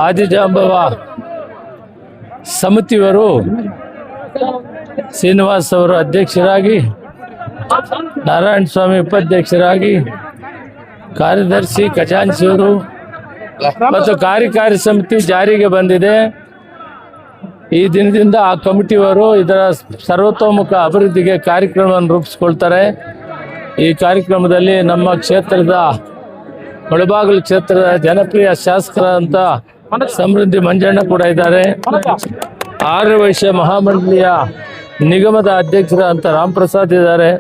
ಆದಿಜಾಂಬವ ಸಮಿತಿಯವರು ಶ್ರೀನಿವಾಸ್ ಅವರು ಅಧ್ಯಕ್ಷರಾಗಿ, ನಾರಾಯಣ ಸ್ವಾಮಿ ಉಪಾಧ್ಯಕ್ಷರಾಗಿ, ಕಾರ್ಯದರ್ಶಿ ಖಜಾಂಚಿಯವರು ಮತ್ತು ಕಾರ್ಯಕಾರಿ ಸಮಿತಿ ಜಾರಿಗೆ ಬಂದಿದೆ. ಈ ದಿನದಿಂದ ಆ ಕಮಿಟಿಯವರು ಇದರ ಸರ್ವತೋಮುಖ ಅಭಿವೃದ್ಧಿಗೆ ಕಾರ್ಯಕ್ರಮವನ್ನು ರೂಪಿಸ್ಕೊಳ್ತಾರೆ. ಈ ಕಾರ್ಯಕ್ರಮದಲ್ಲಿ ನಮ್ಮ ಕ್ಷೇತ್ರದ ಮುಳಬಾಗಿಲು ಕ್ಷೇತ್ರದ ಜನಪ್ರಿಯ ಶಾಸಕರಂತ ಸಮೃದ್ಧಿ ಮಂಜಣ್ಣ ಕೂಡ ಇದ್ದಾರೆ. ಆರ್ಯವೈಶ್ಯ ಮಹಾಮಂಡಳಿಯ ನಿಗಮದ ಅಧ್ಯಕ್ಷರಂತ ರಾಮಪ್ರಸಾದ್ ಇದ್ದಾರೆ.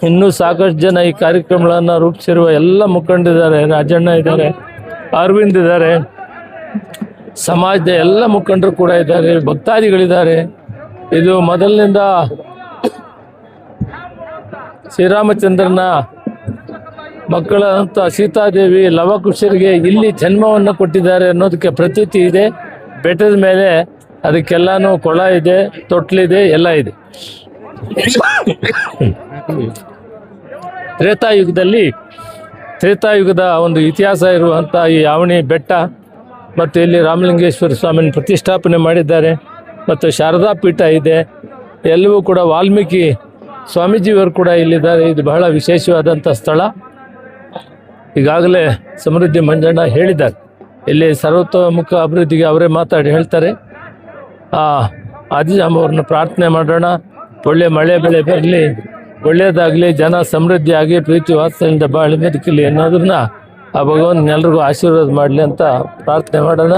ಇನ್ನೂ ಸಾಕಷ್ಟು ಜನ ಈ ಕಾರ್ಯಕ್ರಮಗಳನ್ನು ರೂಪಿಸಿರುವ ಎಲ್ಲ ಮುಖಂಡರಿದ್ದಾರೆ. ರಾಜಣ್ಣ ಇದ್ದಾರೆ, ಅರವಿಂದ್ ಇದ್ದಾರೆ, ಸಮಾಜದ ಎಲ್ಲ ಮುಖಂಡರು ಕೂಡ ಇದ್ದಾರೆ, ಭಕ್ತಾದಿಗಳಿದ್ದಾರೆ. ಇದು ಮೊದಲಿನಿಂದ ಶ್ರೀರಾಮಚಂದ್ರನ ಮಕ್ಕಳಂತ ಸೀತಾದೇವಿ ಲವಕುಶರಿಗೆ ಇಲ್ಲಿ ಜನ್ಮವನ್ನು ಕೊಟ್ಟಿದ್ದಾರೆ ಅನ್ನೋದಕ್ಕೆ ಪ್ರತೀತಿ ಇದೆ. ಬೆಟ್ಟದ ಮೇಲೆ ಅದಕ್ಕೆಲ್ಲನೂ ಕೊಳ ಇದೆ, ತೊಟ್ಲಿದೆ, ಎಲ್ಲ ಇದೆ. ತ್ರೇತಾಯುಗದ ಒಂದು ಇತಿಹಾಸ ಇರುವಂಥ ಈ ಆವಣಿ ಬೆಟ್ಟ ಮತ್ತು ಇಲ್ಲಿ ರಾಮಲಿಂಗೇಶ್ವರ ಸ್ವಾಮಿನ ಪ್ರತಿಷ್ಠಾಪನೆ ಮಾಡಿದ್ದಾರೆ ಮತ್ತು ಶಾರದಾ ಪೀಠ ಇದೆ. ಎಲ್ಲವೂ ಕೂಡ ವಾಲ್ಮೀಕಿ ಸ್ವಾಮೀಜಿಯವರು ಕೂಡ ಇಲ್ಲಿದ್ದಾರೆ. ಇದು ಬಹಳ ವಿಶೇಷವಾದಂಥ ಸ್ಥಳ. ಈಗಾಗಲೇ ಸಮೃದ್ಧಿ ಮಂಜಣ್ಣ ಹೇಳಿದ್ದಾರೆ, ಇಲ್ಲಿ ಸರ್ವತೋಮುಖ ಅಭಿವೃದ್ಧಿಗೆ ಅವರೇ ಮಾತಾಡಿ ಹೇಳ್ತಾರೆ. ಆದಿಜಾಂಬವ್ರನ್ನ ಪ್ರಾರ್ಥನೆ ಮಾಡೋಣ, ಒಳ್ಳೆ ಮಳೆ ಬೆಳೆ ಬರಲಿ, ಒಳ್ಳೆಯದಾಗಲಿ, ಜನ ಸಮೃದ್ಧಿಯಾಗಿ ಪ್ರೀತಿ ವಾತ್ಸಲ್ಯದಿಂದ ಬಾಳಿ ಬದುಕಲಿ ಅನ್ನೋದನ್ನ ಆ ಭಗವಂತನ ಎಲ್ರಿಗೂ ಆಶೀರ್ವಾದ ಮಾಡಲಿ ಅಂತ ಪ್ರಾರ್ಥನೆ ಮಾಡೋಣ.